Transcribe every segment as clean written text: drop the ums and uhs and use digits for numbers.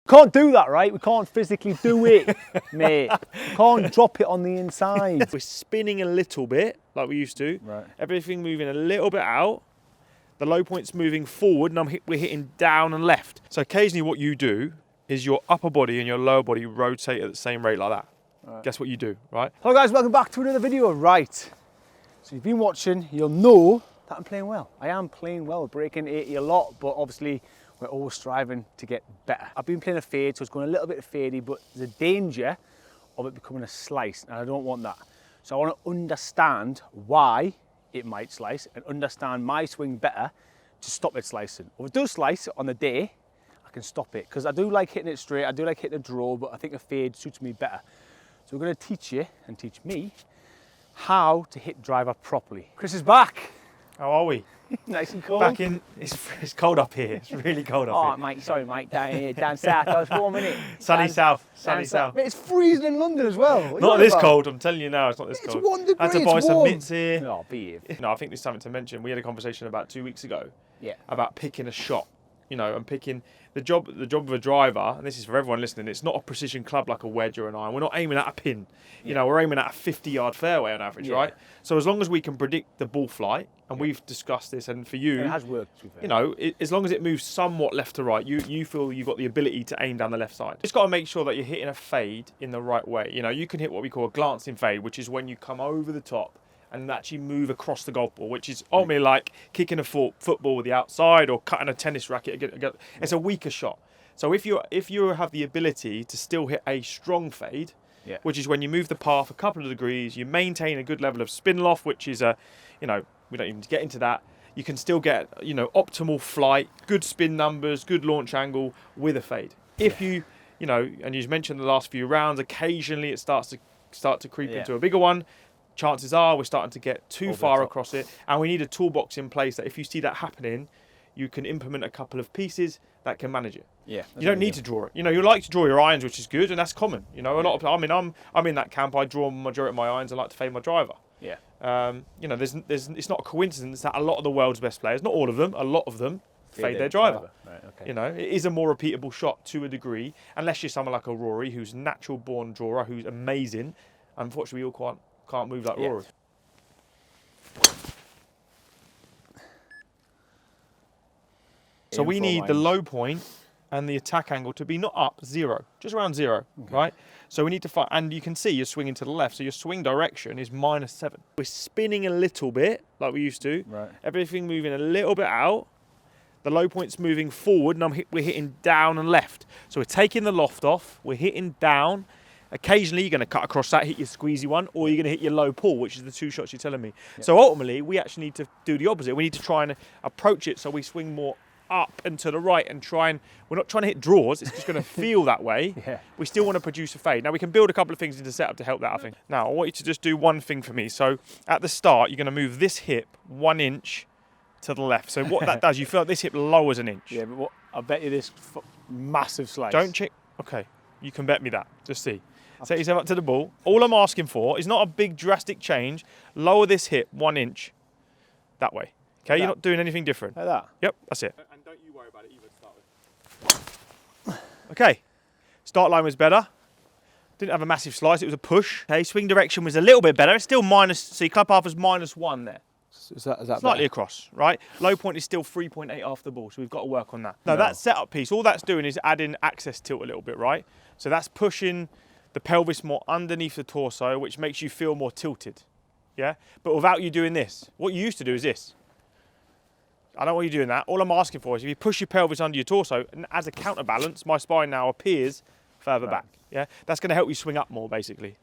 Can't do that, right? We can't physically do it, mate. We can't drop it on the inside. We're spinning a little bit like we used to. Right. Everything moving a little bit out. The low point's moving forward and we're hitting down and left. So occasionally what you do is your upper body and your lower body rotate at the same rate like that. Right. Guess what you do, right? Hello guys, welcome back to another video. Right, so you've been watching, you'll know that I'm playing well. I am playing well, breaking 80 a lot, but obviously we're always striving to get better. I've been playing a fade, so it's going a little bit fadey, but there's a danger of it becoming a slice, and I don't want that. So I want to understand why it might slice and understand my swing better to stop it slicing. If it does slice on the day, I can stop it, because I do like hitting it straight, I do like hitting a draw, but I think a fade suits me better. So we're going to teach you and teach me how to hit driver properly. Chris is back. How are we? Nice and cold. Back in, it's cold up here. It's really cold up Oh, here. mate, sorry, mate, down here, down south. I was warm, innit? Sunny south, Down sunny south. Mate, it's freezing in London as well. What are you Not on this about? cold, I'm telling you now, it's not this It's cold. 1 degree, I had to buy it's some warm. mitts here. Oh, be here. No, I think there's something to mention. We had a conversation about 2 weeks ago about picking a shot, you know, and picking the job of a driver, and this is for everyone listening, it's not a precision club like a wedge or an iron. We're not aiming at a pin. You know, we're aiming at a 50-yard fairway on average, right? So as long as we can predict the ball flight, and we've discussed this, and for you, It has worked, to be fair. you know, as long as it moves somewhat left to right, you feel you've got the ability to aim down the left side. Just got to make sure that you're hitting a fade in the right way. You know, you can hit what we call a glancing fade, which is when you come over the top and actually move across the golf ball, which is ultimately like kicking a football with the outside or cutting a tennis racket. It's a weaker shot. So if you have the ability to still hit a strong fade, which is when you move the path a couple of degrees, you maintain a good level of spin loft, which is you know, we don't even get into that. You can still get, you know, optimal flight, good spin numbers, good launch angle with a fade. If you know, and you mentioned the last few rounds, occasionally it starts to creep into a bigger one. Chances are we're starting to get too far across it, and we need a toolbox in place that if you see that happening, you can implement a couple of pieces that can manage it. You don't need to draw it. You know, you like to draw your irons, which is good, and that's common. You know, a lot of, I mean, I'm in that camp. I draw majority of my irons. I like to fade my driver. You know, it's not a coincidence that a lot of the world's best players, not all of them, a lot of them fade their driver. Right, okay. You know, it is a more repeatable shot to a degree, unless you're someone like a Rory, who's a natural born drawer, who's amazing. Unfortunately, we all can't move like Rory. So we need the low point and the attack angle to be not up, zero, just around zero, right? So we need to find, and you can see you're swinging to the left, so your swing direction is -7. We're spinning a little bit, like we used to. Right. Everything moving a little bit out. The low point's moving forward, and we're hitting down and left. So we're taking the loft off, we're hitting down. Occasionally you're going to cut across that, hit your squeezy one, or you're going to hit your low pull, which is the two shots you're telling me. So ultimately, we actually need to do the opposite. We need to try and approach it so we swing more up and to the right and we're not trying to hit draws, it's just going to feel that way. We still want to produce a fade. Now we can build a couple of things into setup to help that, I think. Now I want you to just do one thing for me. So at the start, you're going to move this hip 1 inch to the left. So what that does, you feel like this hip lowers an inch. Yeah, but I bet you this massive slice. Don't check. Okay, you can bet me that. Just see. Set yourself up to the ball. All I'm asking for is not a big drastic change. Lower this hip 1 inch that way. Okay, you're not doing anything different. Like that? Yep, that's it. And don't you worry about it either to start with. Okay, start line was better. Didn't have a massive slice, it was a push. Okay, swing direction was a little bit better. It's still minus, see, club half is -1 there. Is that Slightly better? across, right? Low point is still 3.8 after the ball, so we've got to work on that. Now that setup piece, all that's doing is adding access tilt a little bit, right? So that's pushing the pelvis more underneath the torso, which makes you feel more tilted, yeah? But without you doing this, what you used to do is this. I don't want you doing that. All I'm asking for is if you push your pelvis under your torso, and as a counterbalance, my spine now appears further back, yeah? That's going to help you swing up more, basically.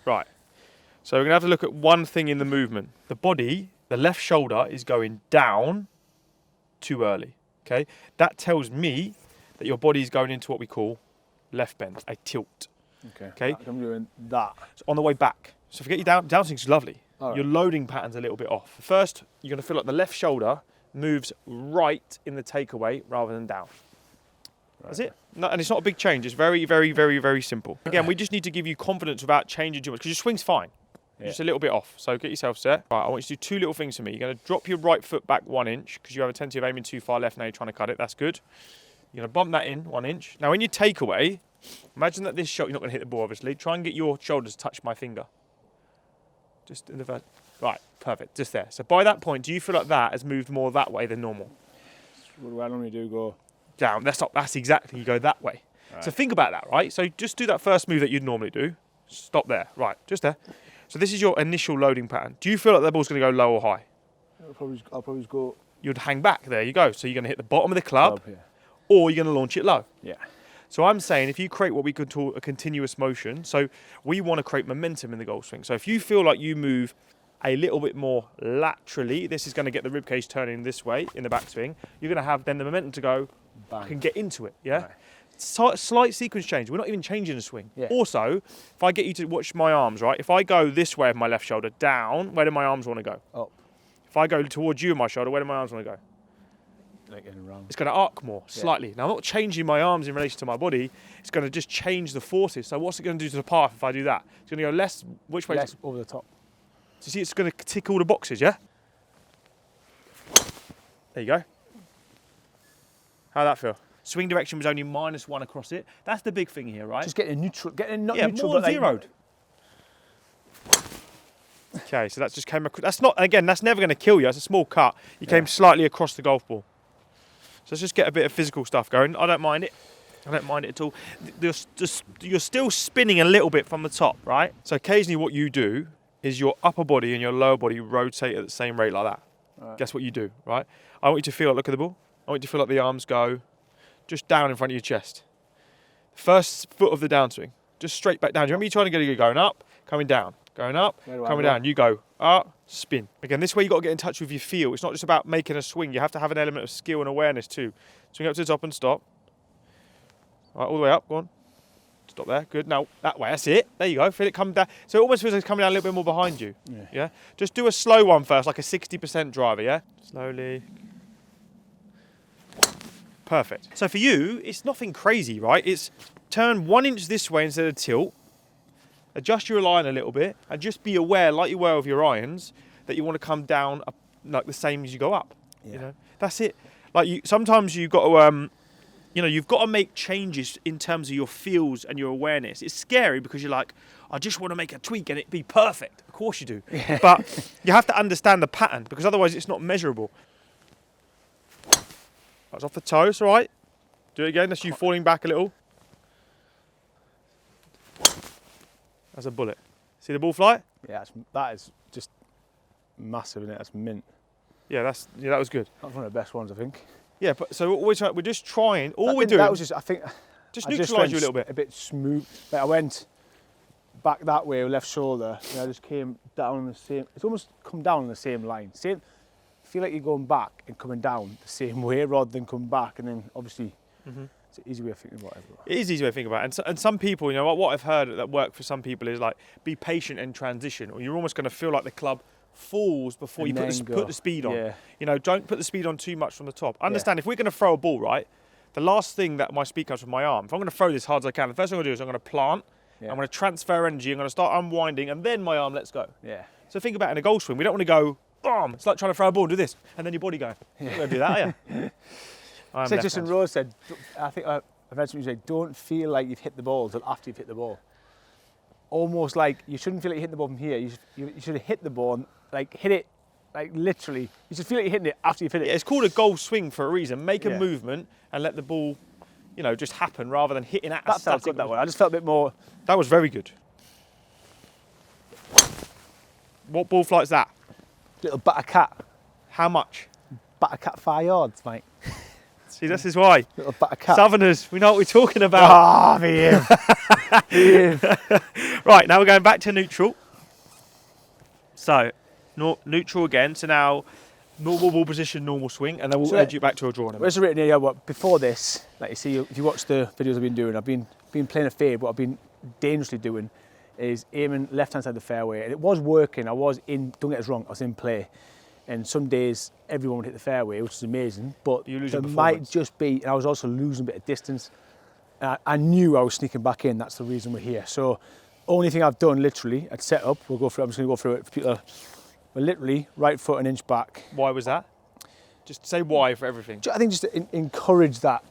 Right. So we're going to have to look at one thing in the movement. The body, the left shoulder is going down too early, okay? That tells me that your body is going into what we call left bend, a tilt. Okay. I'm doing that. So on the way back. So forget your downswing is lovely. Right. Your loading pattern's a little bit off. First, you're going to feel like the left shoulder moves right in the takeaway rather than down. That's it. No, and it's not a big change. It's very, very, very, very simple. Again, we just need to give you confidence without changing too much because your swing's fine. just a little bit off. So get yourself set. Right, I want you to do 2 little things for me. You're going to drop your right foot back 1 inch because you have a tendency of aiming too far left now you're trying to cut it. That's good. You're going to bump that in 1 inch. Now, when you take away, imagine that this shot, you're not going to hit the ball, obviously. Try and get your shoulders to touch my finger. Just in the first. Right, perfect. Just there. So by that point, do you feel like that has moved more that way than normal? What do I normally do? Go down. That's exactly, you go that way. Right. So think about that, right? So just do that first move that you'd normally do. Stop there. Right, just there. So this is your initial loading pattern. Do you feel like the ball's going to go low or high? I'll probably go. You'd hang back. There you go. So you're going to hit the bottom of the club, or you're going to launch it low. Yeah. So I'm saying if you create what we could call a continuous motion, so we want to create momentum in the golf swing. So if you feel like you move a little bit more laterally, this is going to get the ribcage turning this way in the backswing. You're going to have then the momentum to go back and get into it. Yeah. Right. Slight sequence change. We're not even changing the swing. Yeah. Also, if I get you to watch my arms, right? If I go this way with my left shoulder down, where do my arms want to go? Up. If I go towards you and my shoulder, where do my arms want to go? Like in a round. It's going to arc more slightly. Now I'm not changing my arms in relation to my body. It's going to just change the forces. So what's it going to do to the path if I do that? It's going to go less. Which way? Less over the top. So you see, it's going to tick all the boxes. Yeah. There you go. How'd that feel? Swing direction was only -1 across it. That's the big thing here, right? Just getting neutral, not neutral, more but zeroed. Okay, so that just came across. That's not, again, that's never going to kill you. It's a small cut. You came slightly across the golf ball. So let's just get a bit of physical stuff going. I don't mind it. I don't mind it at all. You're still spinning a little bit from the top, right? So occasionally what you do is your upper body and your lower body rotate at the same rate like that. Right. Guess what you do, right? I want you to feel like, look at the ball. I want you to feel like the arms go just down in front of your chest. First foot of the downswing, just straight back down. Do you remember you trying to get it going up, coming down, going up, coming down? You go up, spin. Again, this way you've got to get in touch with your feel. It's not just about making a swing. You have to have an element of skill and awareness too. Swing up to the top and stop. All right, all the way up, go on. Stop there, good. Now, that way, that's it. There you go, feel it come down. So it almost feels like it's coming down a little bit more behind you. Yeah? Just do a slow one first, like a 60% driver, yeah? Slowly. Perfect. So for you, it's nothing crazy, right? It's turn 1 inch this way instead of tilt, adjust your line a little bit, and just be aware, like you were with your irons, that you want to come down up, like the same as you go up. Yeah. You know, that's it. Like sometimes you've got to, you've got to make changes in terms of your feels and your awareness. It's scary because you're like, I just want to make a tweak and it be perfect. Of course you do. Yeah. But you have to understand the pattern because otherwise it's not measurable. That's off the toe, it's all right. Do it again, that's you falling back a little. That's a bullet. See the ball fly? Yeah, that is just massive, isn't it? That's mint. Yeah, that was good. That's one of the best ones, I think. Yeah, but so we're just trying. That was just, I think, just neutralise you a little bit. A bit smooth. Like I went back that way, left shoulder, and I just came down on the same. It's almost come down on the same line. Same. Feel like you're going back and coming down the same way rather than come back, and then obviously it's an easy way of thinking about it. It is an easy way of thinking about it. And some people, what I've heard that work for some people is like be patient in transition, or you're almost going to feel like the club falls before you put the speed on. Yeah. Don't put the speed on too much from the top. Understand if we're going to throw a ball, right, the last thing that my speed comes from my arm. If I'm going to throw this hard as I can, the first thing I'm going to do is I'm going to plant, I'm going to transfer energy, I'm going to start unwinding, and then my arm lets go. Yeah. So think about it in a golf swing. We don't want to go, boom, it's like trying to throw a ball and do this, and then your body going. You're not going to do that, are you? So Justin Rose said, I think I've heard somebody say, don't feel like you've hit the ball until after you've hit the ball. Almost like you shouldn't feel like you hit the ball from here. You should have hit the ball and hit it, literally. You should feel like you're hitting it after you've hit it. Yeah, it's called a golf swing for a reason. Make a movement and let the ball, just happen rather than hitting at a static. That felt good, that one. I just felt a bit more. That was very good. What ball flight's that? Little batter cat. How much? Batter cat 5 yards, mate. See, this is why. Little batter cat. Southerners, we know what we're talking about. Behave. Right, now we're going back to neutral. So, neutral again. So now, normal ball position, normal swing, and then we'll edge it back to a draw. Where's the written here? Before this, like you see, if you watch the videos I've been doing, I've been playing a fade. What I've been dangerously doing is aiming left-hand side of the fairway, and it was working. I was in. Don't get us wrong, I was in play. And some days everyone would hit the fairway, which is amazing. But there might just be, and I was also losing a bit of distance. I knew I was sneaking back in. That's the reason we're here. So Only thing I've done, literally, at setup, we'll go through. I'm just going to go through it for people. We're literally right foot an inch back. Why was that? Just say why for everything. I think just to encourage that.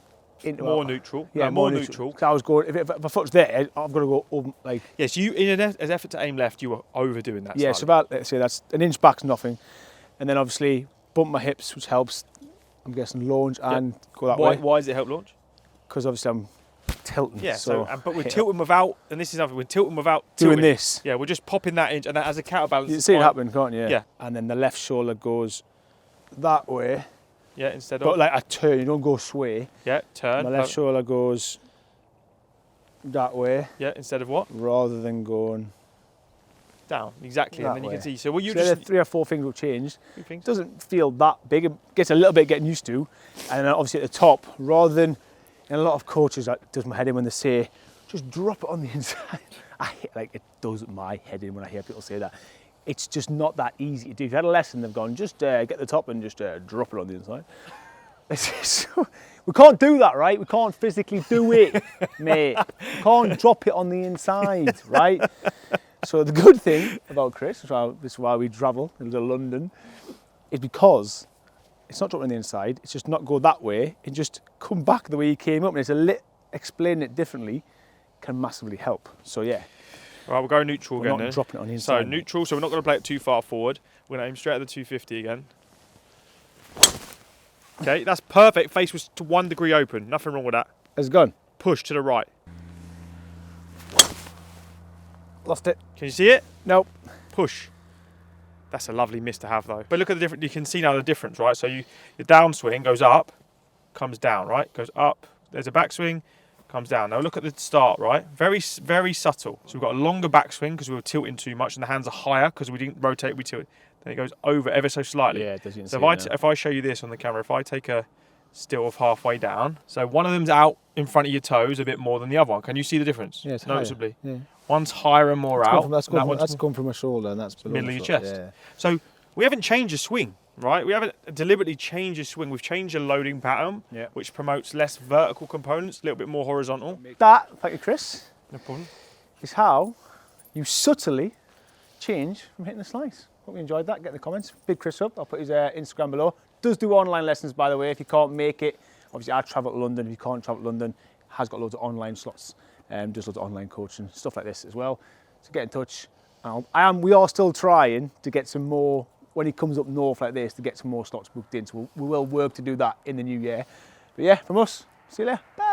Into More neutral. Yeah, No, more neutral. Because I was going, if my foot's there, I've got to go over, like. Yes, you in an effort to aim left, you were overdoing that. Yeah, so about, let's say that's an inch back's nothing. And then obviously bump my hips, which helps, I'm guessing, launch and go that way. Why does it help launch? Because obviously I'm tilting. Yeah, but we're hit tilting without, and this is something, we're tilting without doing tilting. this. Yeah, we're just popping that inch, and that as a counterbalance. You it's see it fine. happen, can't you? Yeah. And then the left shoulder goes that way, Yeah, instead but of. like a turn, you don't go sway. Yeah, turn. My left shoulder goes that way Yeah, instead of what? rather than going Down, exactly. that And then you way. can see. So, well, you So there are just. 3 or 4 things will change. Few things. It doesn't feel that big. It gets a little bit getting used to. And then obviously at the top, rather than, and a lot of coaches, that does my head in when they say, just drop it on the inside. It does my head in when I hear people say that. It's just not that easy to do. If you had a lesson, they've gone, just get the top and just drop it on the inside. We can't do that, right? We can't physically do it, mate. We can't drop it on the inside, right? So the good thing about Chris, this is why we travel into London, is because it's not dropping on the inside, it's just not go that way and just come back the way you came up. And it's explaining it differently can massively help. So yeah. Right, we'll go neutral We're again not now. dropping it on the So inside. neutral, so we're not going to play it too far forward. We're going to aim straight at the 250 again. Okay, that's perfect. Face was to 1 degree open. Nothing wrong with that. It's gone. Push to the right. Lost it. Can you see it? Nope. Push. That's a lovely miss to have though. But look at the difference. You can see now the difference, right? So your downswing goes up, comes down, right? Goes up. There's a backswing, comes down. Now look at the start, right? Very, very subtle. So we've got a longer backswing because we were tilting too much, and the hands are higher because we didn't rotate. We tilted. Then it goes over ever so slightly. Yeah, it does. You can So see it now. if I show you this on the camera, if I take a still of halfway down, so one of them's out in front of your toes a bit more than the other one. Can you see the difference? Yeah, it's noticeably. higher. Yeah. One's higher and more out. That's and that gone one's from my shoulder and that's below middle my of your foot. chest. Yeah. So we haven't changed the swing, right? We haven't deliberately changed the swing. We've changed the loading pattern, Yeah. which promotes less vertical components, a little bit more horizontal. That, thank you, Chris, No problem. is how you subtly change from hitting a slice. Hope you enjoyed that. Get in the comments. Big Chris up. I'll put his Instagram below. Does do online lessons, by the way. If you can't make it, obviously I travel to London. If you can't travel to London, has got loads of online slots. Does loads of online coaching, stuff like this as well. So get in touch. We are still trying to get some more, when he comes up north like this, to get some more slots booked in. So we will work to do that in the new year. But yeah, from us, see you later. Bye.